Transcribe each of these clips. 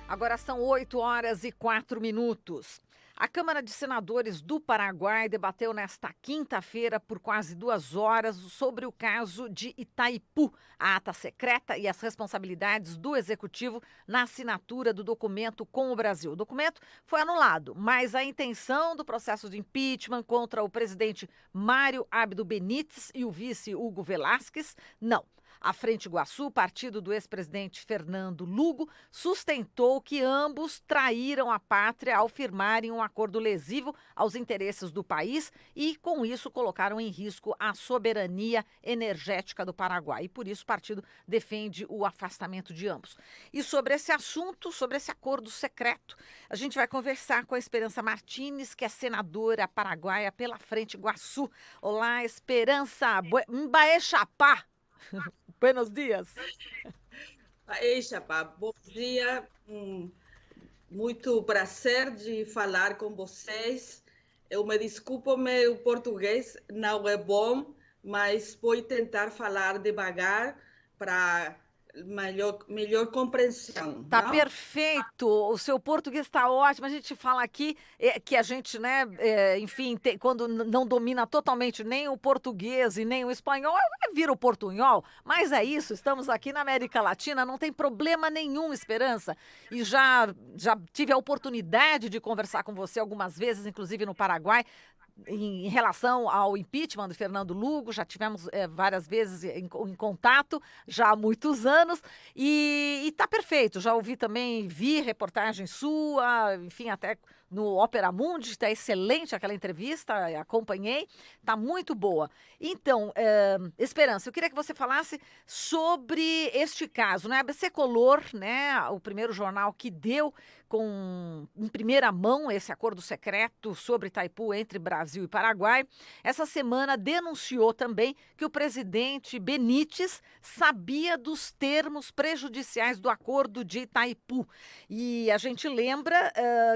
Agora são 8h04. A Câmara de Senadores do Paraguai debateu nesta quinta-feira por quase 2 horas sobre o caso de Itaipu, a ata secreta e as responsabilidades do Executivo na assinatura do documento com o Brasil. O documento foi anulado, mas a intenção do processo de impeachment contra o presidente Mário Abdo Benítez e o vice Hugo Velásquez, não. A Frente Iguaçu, partido do ex-presidente Fernando Lugo, sustentou que ambos traíram a pátria ao firmarem um acordo lesivo aos interesses do país e, com isso, colocaram em risco a soberania energética do Paraguai. E, por isso, o partido defende o afastamento de ambos. E sobre esse assunto, sobre esse acordo secreto, a gente vai conversar com a Esperança Martins, que é senadora paraguaia pela Frente Iguaçu. Olá, Esperança. Mbaé Chapá. Buenos dias. Ei, Chapa, bom dia. Muito prazer de falar com vocês. Eu me desculpo, meu português não é bom, mas vou tentar falar devagar para melhor compreensão, Tá não? perfeito, o seu português está ótimo. A gente fala aqui que a gente, né, enfim, quando não domina totalmente nem o português e nem o espanhol, vira o portunhol. Mas é isso, estamos aqui na América Latina, não tem problema nenhum, Esperança. E já tive a oportunidade de conversar com você algumas vezes, inclusive no Paraguai, em relação ao impeachment do Fernando Lugo, já tivemos várias vezes em contato, já há muitos anos, e tá perfeito. Já ouvi também, vi reportagem sua, enfim, até no Opera Mundi, está excelente aquela entrevista, acompanhei, tá muito boa. Então, Esperança, eu queria que você falasse sobre este caso, né? A ABC Color, né, o primeiro jornal que deu em primeira mão esse acordo secreto sobre Itaipu entre Brasil e Paraguai, essa semana denunciou também que o presidente Benítez sabia dos termos prejudiciais do acordo de Itaipu. E a gente lembra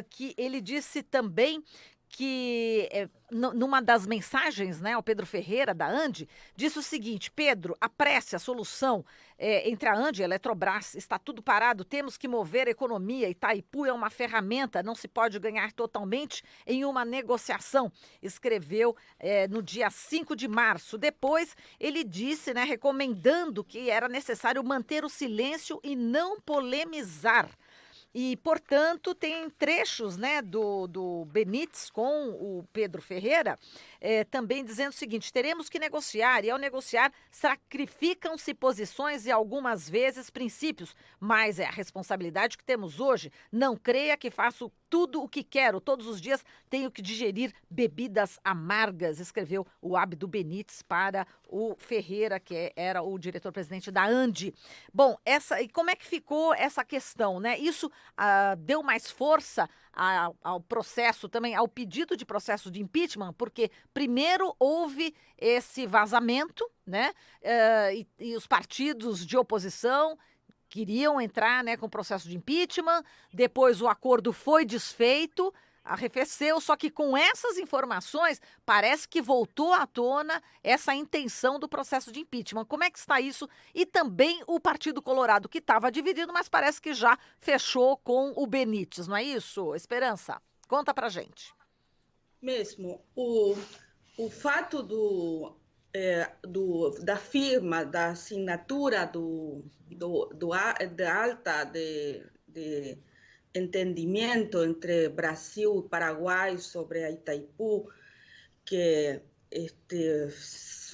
que ele disse também que numa das mensagens, né, ao Pedro Ferreira, da Andi, disse o seguinte: Pedro, apresse a solução entre a Andi e a Eletrobras, está tudo parado, temos que mover a economia, Itaipu é uma ferramenta, não se pode ganhar totalmente em uma negociação, escreveu no dia 5 de março. Depois ele disse, né, recomendando que era necessário manter o silêncio e não polemizar. E, portanto, tem trechos, né, do Benítez com o Pedro Ferreira também dizendo o seguinte: teremos que negociar, e ao negociar sacrificam-se posições e algumas vezes princípios, mas é a responsabilidade que temos hoje. Não creia que faço tudo o que quero, todos os dias tenho que digerir bebidas amargas, escreveu o Abdo Benítez para o Ferreira, que era o diretor-presidente da Andi. Bom, e como é que ficou essa questão, né? Isso deu mais força ao processo também, ao pedido de processo de impeachment, porque primeiro houve esse vazamento, né? E os partidos de oposição queriam entrar, né, com o processo de impeachment, depois o acordo foi desfeito, arrefeceu, só que com essas informações parece que voltou à tona essa intenção do processo de impeachment. Como é que está isso? E também o Partido Colorado, que estava dividido, mas parece que já fechou com o Benítez, não é isso, Esperança? Conta pra gente. Mesmo. O fato da firma, da assinatura da alta de entendimento entre Brasil e Paraguai sobre a Itaipu, que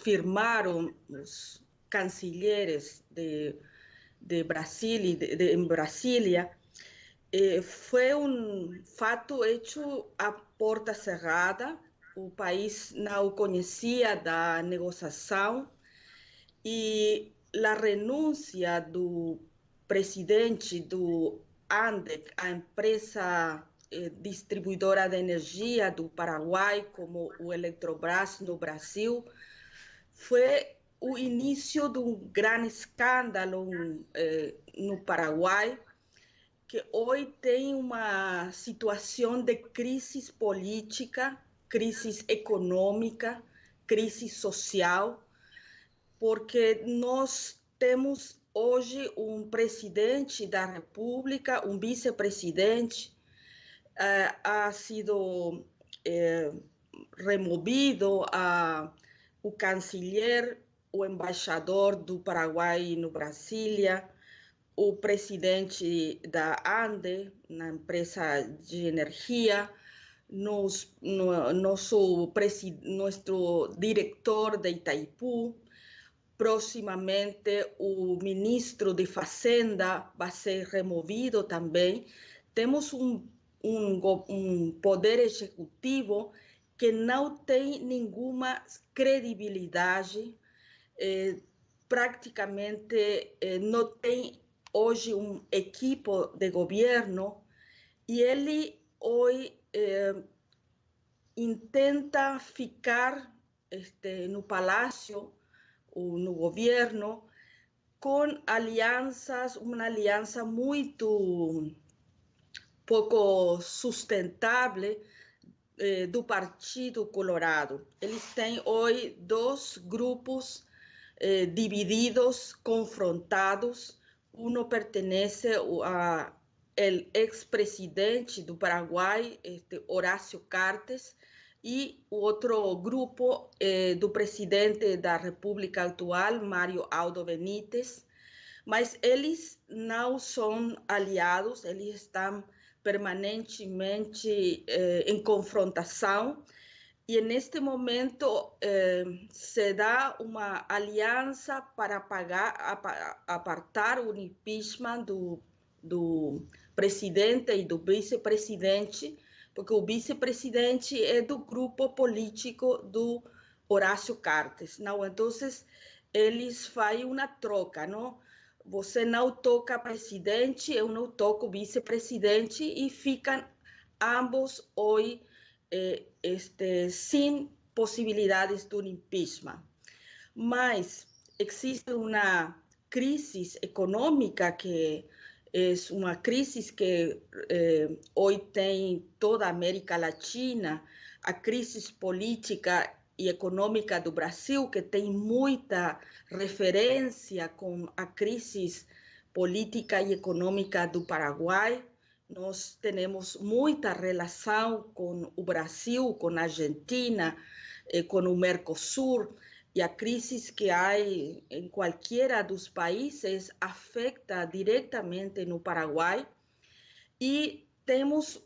firmaram os cancilleres de Brasil em Brasília, foi um fato hecho a porta cerrada. O país não conhecia da negociação e a renúncia do presidente do ANDEC, a empresa distribuidora de energia do Paraguai, como o Eletrobras no Brasil, foi o início de um grande escândalo no Paraguai, que hoje tem uma situação de crise política, crise econômica, crise social, porque nós temos hoje presidente da República, vice-presidente, ha sido removido o canciller, o embaixador do Paraguai no Brasília, o presidente da ANDE, na empresa de energia, nosso diretor de Itaipu. Proximamente, o ministro de Fazenda vai ser removido também. Temos um poder executivo que não tem nenhuma credibilidade, praticamente não tem hoje equipe de governo, e ele hoje intenta ficar no palácio ou no governo com alianças, uma aliança muito pouco sustentável do Partido Colorado. Eles têm hoje dois grupos divididos, confrontados. Um pertence ao ex-presidente do Paraguai, Horácio Cartes, e o outro grupo do presidente da República atual, Mário Aldo Benítez. Mas eles não são aliados, eles estão permanentemente em confrontação, e neste momento se dá uma aliança para apartar o impeachment do presidente e do vice-presidente, porque o vice-presidente é do grupo político do Horácio Cartes. Não? Então, eles fazem uma troca, não? Você não toca presidente, eu não toco vice-presidente, e ficam ambos hoje sem possibilidades de impeachment. Mas existe uma crise econômica que é uma crise que hoje tem toda a América Latina, a crise política e econômica do Brasil, que tem muita referência com a crise política e econômica do Paraguai. Nós temos muita relação com o Brasil, com a Argentina, com o Mercosul, e a crise que há em qualquer dos países afeta diretamente no Paraguai. E temos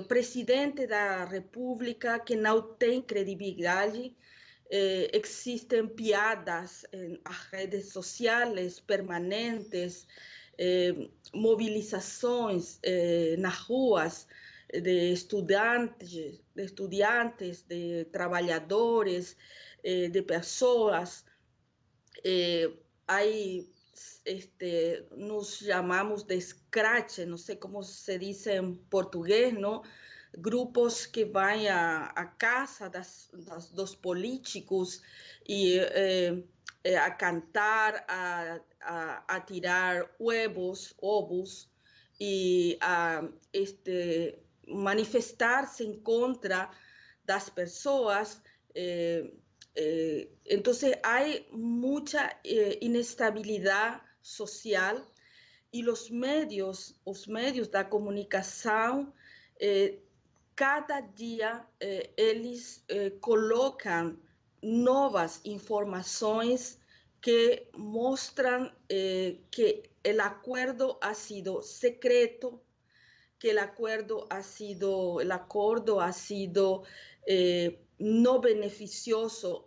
presidente da República que não tem credibilidade. Existem piadas nas redes sociais permanentes, mobilizações nas ruas de estudantes, de trabalhadores, de pessoas. Aí nos chamamos de scratch, não sei como se diz em português, não? Grupos que vão à casa dos políticos e a cantar, a tirar ovos e a manifestar-se em contra das pessoas. Então, há muita inestabilidade social, e os medios da comunicação, cada dia eles colocam novas informações que mostram que o acordo ha sido secreto, que o acordo ha sido não beneficioso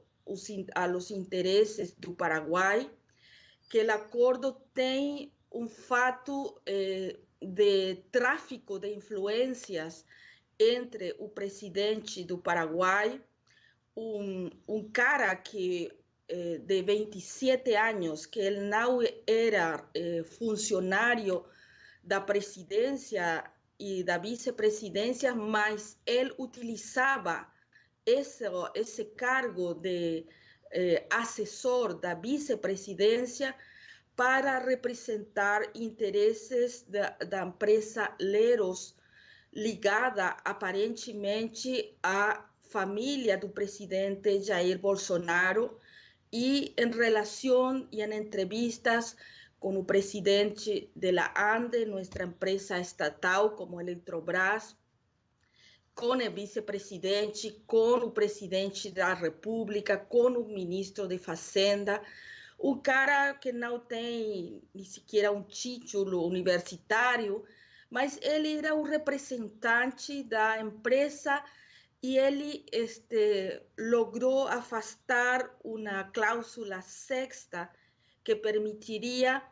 a los interesses do Paraguai, que o acordo tem fato de tráfico de influências entre o presidente do Paraguai, cara que de 27 anos, que ele não era funcionário da presidência e da vice-presidência, mas ele utilizava esse cargo de assessor da vice-presidência para representar interesses da empresa Leros, ligada aparentemente à família do presidente Jair Bolsonaro, y en relación y en entrevistas con el presidente de la ANDE, nuestra empresa estatal como Eletrobras, com o vice-presidente, com o presidente da República, com o ministro de Fazenda, um cara que não tem nem sequer um título universitário, mas ele era o representante da empresa e ele logrou afastar uma cláusula sexta que permitiria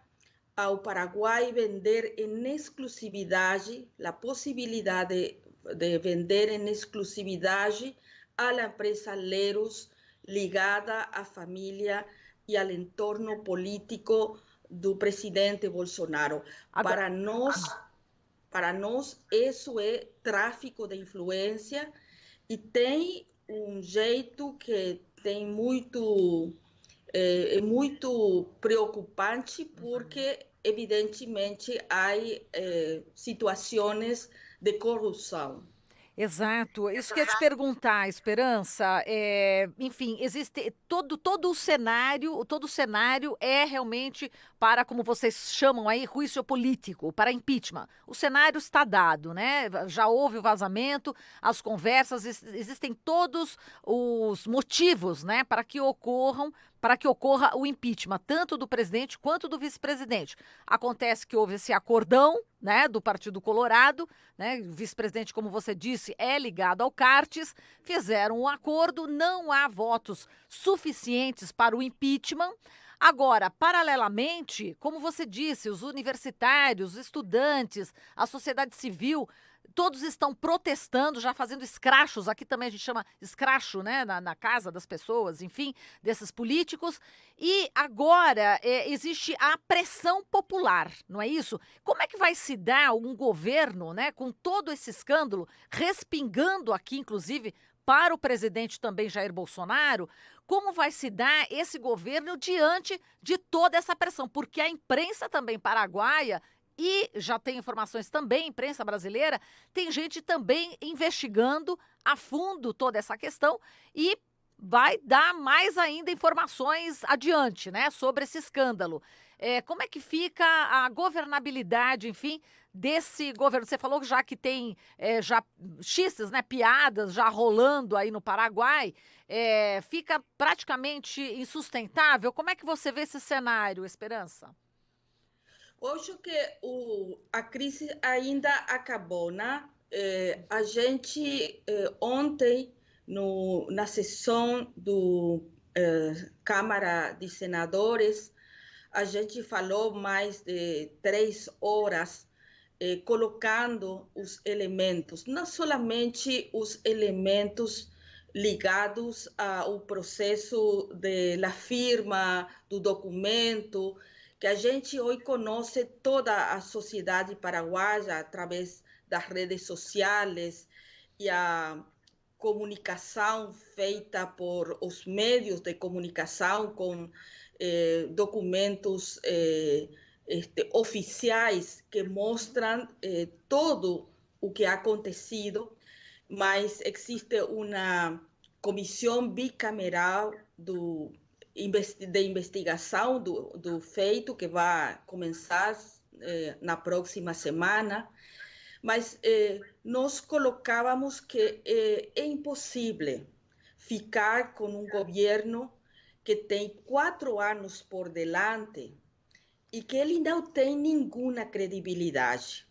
ao Paraguai vender em exclusividade, a possibilidade de vender em exclusividade à empresa Leros, ligada à família e ao entorno político do presidente Bolsonaro. Agora, Para nós, isso é tráfico de influência e tem um jeito que tem é muito preocupante porque, evidentemente, há situações de corrupção. exato. Isso que eu ia te perguntar, Esperança. Enfim, existe todo o cenário é realmente para, como vocês chamam aí, juízo político, para impeachment. O cenário está dado, né? Já houve o vazamento, as conversas, existem todos os motivos, né, para que ocorra o impeachment, tanto do presidente quanto do vice-presidente. Acontece que houve esse acordão, né, do Partido Colorado, né, o vice-presidente, como você disse, é ligado ao Cartes, fizeram um acordo, não há votos suficientes para o impeachment. Agora, paralelamente, como você disse, os universitários, os estudantes, a sociedade civil, todos estão protestando, já fazendo escrachos, aqui também a gente chama escracho, né, na casa das pessoas, enfim, desses políticos. E agora existe a pressão popular, não é isso? Como é que vai se dar um governo, né, com todo esse escândalo, respingando aqui, inclusive, para o presidente também Jair Bolsonaro? Como vai se dar esse governo diante de toda essa pressão? Porque a imprensa também paraguaia, e já tem informações também, imprensa brasileira, tem gente também investigando a fundo toda essa questão e vai dar mais ainda informações adiante, né, sobre esse escândalo. Como é que fica a governabilidade, enfim, desse governo? Você falou já que tem já xistes, né, piadas já rolando aí no Paraguai, fica praticamente insustentável. Como é que você vê esse cenário, Esperança? Acho que a crise ainda acabou, né? A gente, ontem, na sessão do Câmara de Senadores, a gente falou mais de 3 horas, colocando os elementos, não somente os elementos ligados ao processo da firma do documento, que a gente hoje conhece toda a sociedade paraguaia através das redes sociais e a comunicação feita por os meios de comunicação com documentos oficiais que mostram todo o que ha acontecido, mas existe uma comissão bicameral de investigação do feito que vai começar na próxima semana, mas nós colocávamos que é impossível ficar com um governo que tem 4 anos por delante e que ele não tem nenhuma credibilidade.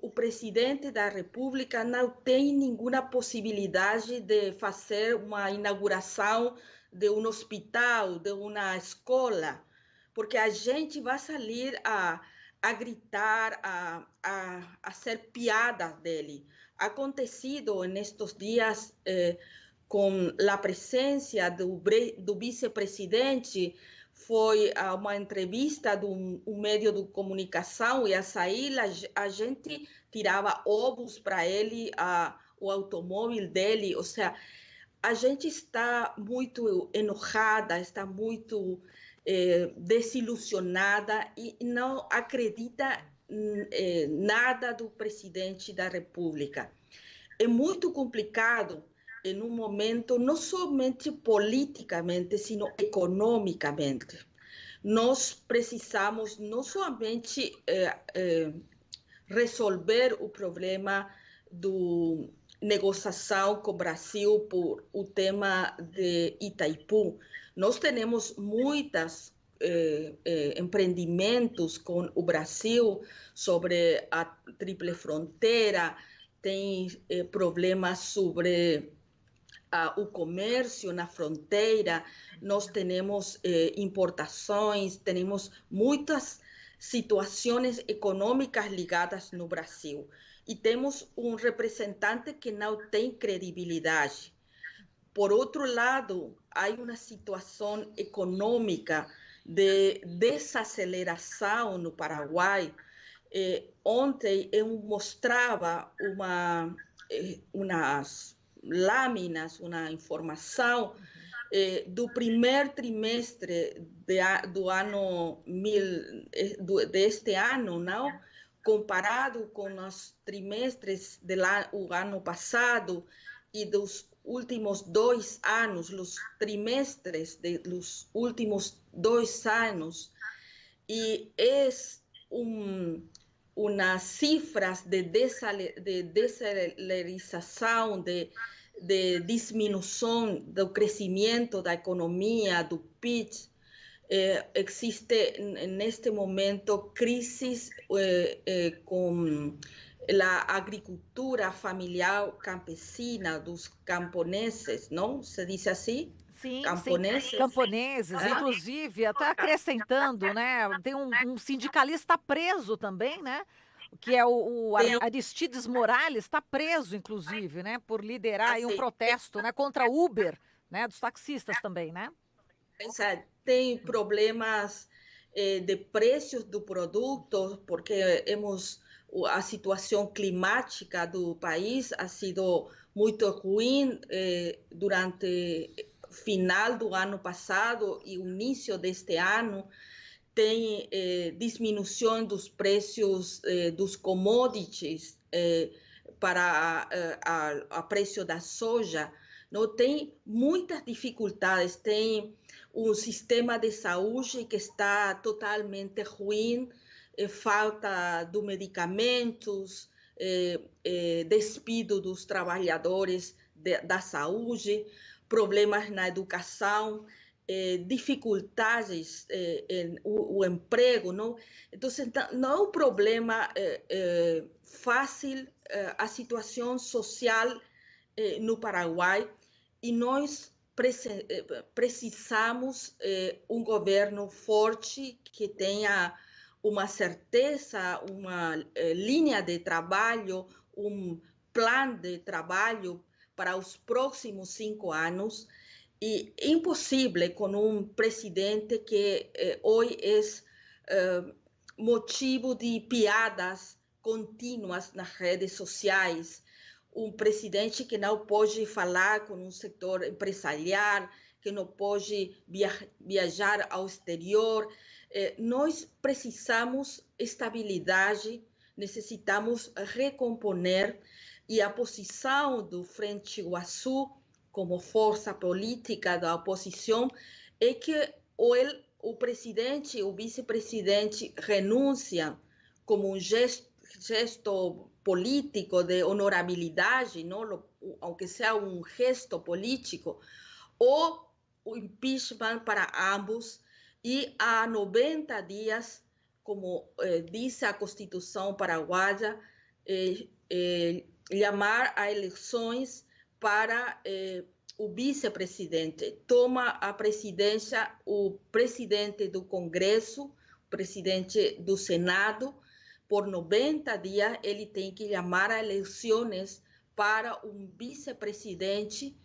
O presidente da República não tem nenhuma possibilidade de fazer uma inauguração de um hospital, de uma escola, porque a gente vai sair a gritar, a hacer piada dele. Ha acontecido nestes dias com a presença do vice-presidente, foi a uma entrevista de um meio de comunicação e a sair a gente tirava ovos para ele, o automóvel dele, ou seja, a gente está muito enojada, está muito desilusionada e não acredita nada do presidente da República. É muito complicado em um momento não somente politicamente, sino economicamente. Nós precisamos não somente resolver o problema do negociação com o Brasil por o tema de Itaipu. Nós temos muitos empreendimentos com o Brasil sobre a Tríplice Fronteira, tem problemas sobre o comércio na fronteira, nós temos importações, temos muitas situações econômicas ligadas no Brasil. E temos um representante que não tem credibilidade. Por outro lado, há uma situação econômica de desaceleração no Paraguai. Ontem eu mostrava umas lâminas, uma informação do primeiro trimestre deste ano, não? Comparado com os trimestres do ano passado e dos últimos 2 anos, os trimestres dos últimos 2 anos, e é umas cifras de desaceleração, de diminuição do crescimento da economia, do PIB. Existe neste momento crises com a agricultura familiar campesina dos camponeses, não? Se diz assim? Sim, Camponeses. sim, camponeses, inclusive, até acrescentando, né? Tem um sindicalista preso também, né? Que é o Aristides Morales, está preso, inclusive, né? Por liderar aí um protesto, né? Contra Uber, né? Dos taxistas também, né? Tem problemas de preços do produto, porque a situação climática do país ha sido muito ruim durante final do ano passado e o início deste ano. Tem diminuição dos preços dos commodities para a preço da soja. Não tem muitas dificuldades, tem um sistema de saúde que está totalmente ruim, falta de medicamentos, despido dos trabalhadores da saúde, problemas na educação, dificuldades o emprego, não? Então, não é um problema fácil a situação social no Paraguai, e nós precisamos um governo forte que tenha uma certeza, uma linha de trabalho, um plano de trabalho para os próximos 5 anos. E impossível com um presidente que hoje é motivo de piadas contínuas nas redes sociais, um presidente que não pode falar com um setor empresarial, que não pode viajar ao exterior. Nós precisamos estabilidade, necessitamos recomponer, e a posição do Frente Iguaçu, como força política da oposição, é que o presidente, o vice-presidente renunciam como um gesto político de honorabilidade, não? Aunque seja um gesto político, ou o impeachment para ambos, e há 90 dias, como diz a Constituição paraguaia, chamar a eleições para o vice-presidente. Toma a presidência o presidente do Congresso, o presidente do Senado. Por 90 dias, ele tem que chamar a eleições para um vice-presidente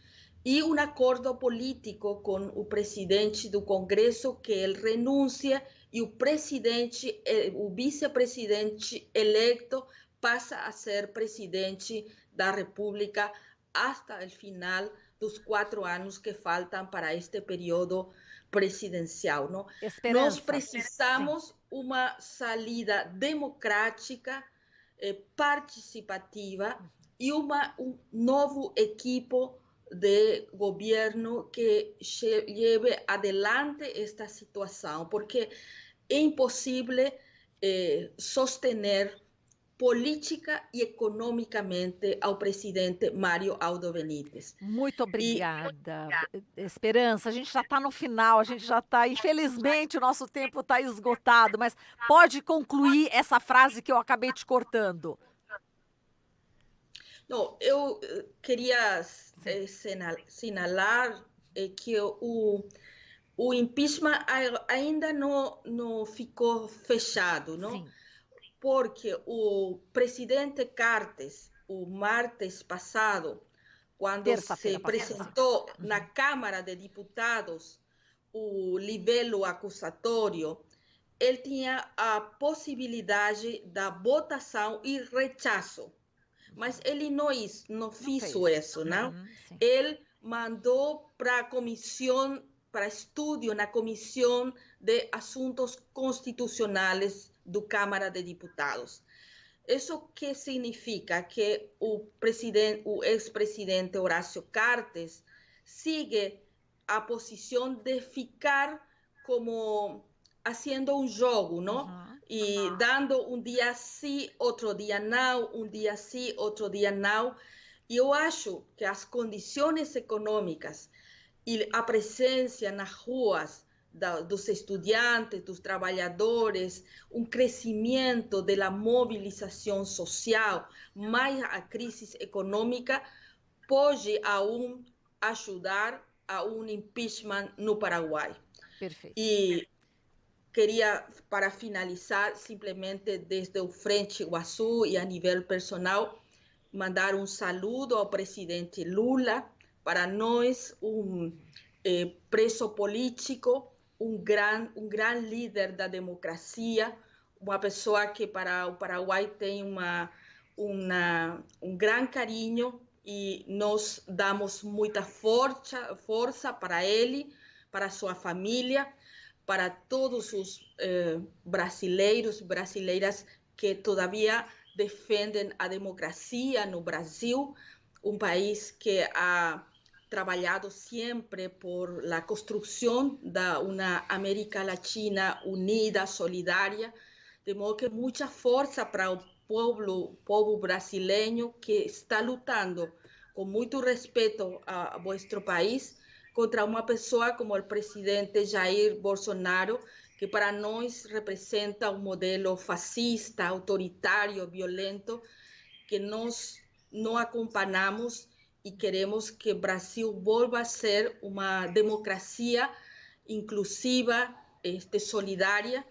e um acordo político com o presidente do Congresso, que ele renuncia, e o presidente, o vice-presidente eleito passa a ser presidente da República hasta o final dos 4 anos que faltam para este período presidencial, não? Nós precisamos uma saída democrática, participativa, e um novo equipo de gobierno que lleve adelante esta situación, porque es imposible sostener política y económicamente ao presidente Mário Aldo Benítez. Muito E obrigada, Esperança. A gente já está no final, a gente já está. Infelizmente, o nosso tempo está esgotado, mas pode concluir essa frase que eu acabei te cortando. não, eu queria Sim, sinalar que o impeachment ainda não ficou fechado, não? sim. Porque o presidente Cartes, o martes passado, quando se Terça-feira passada, sim. apresentou na Uhum. Câmara de Deputados o livelo acusatório, ele tinha a possibilidade da votação e rechaço, mas ele não Não fez fez. isso, não? Sim. Ele mandou para a comissão, para estudo na Comissão de Assuntos Constitucionais do Câmara de Deputados. Isso que significa que o ex-presidente Horácio Cartes sigue a posição de ficar como haciendo um jogo, não? Uhum. E dando um dia sim, outro dia não, um dia sim, outro dia não. E eu acho que as condições econômicas e a presença nas ruas dos estudiantes, dos trabalhadores, um crescimento da mobilização social, mais a crise econômica, pode aún ajudar a um impeachment no Paraguai. Perfeito. E queria, para finalizar, simplesmente desde o Frente Iguaçu e a nível personal, mandar um saludo ao presidente Lula, para nós, preso político, um gran líder da democracia, uma pessoa que para o Paraguai tem um gran carinho e nós damos muita força para ele, para sua família, para todos os brasileiros, brasileiras que todavia defendem a democracia no Brasil, um país que ha trabalhado sempre por la construção de uma América Latina unida, solidária, de modo que muita força para o povo brasileiro que está lutando com muito respeito a vosso país contra uma pessoa como o presidente Jair Bolsonaro, que para nós representa um modelo fascista, autoritário, violento, que nós não acompanhamos e queremos que o Brasil volva a ser uma democracia inclusiva, solidária.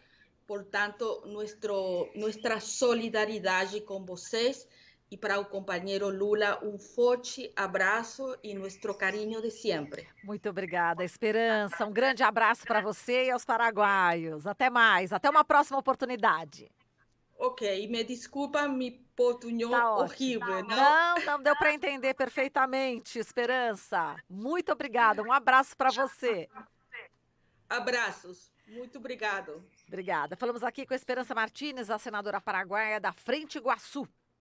Portanto, nossa solidariedade com vocês e para o companheiro Lula, um forte abraço e nosso carinho de sempre. Muito obrigada, Esperança. Um grande abraço para você e aos paraguaios. Até mais, até uma próxima oportunidade. Ok, me desculpa meu portunhol Tá ótimo. horrível, não? Não, não deu para entender perfeitamente, Esperança. Muito obrigada. Um abraço para você. Abraços. Muito obrigado. Obrigada. Falamos aqui com a Esperança Martins, a senadora paraguaia da Frente Iguaçu.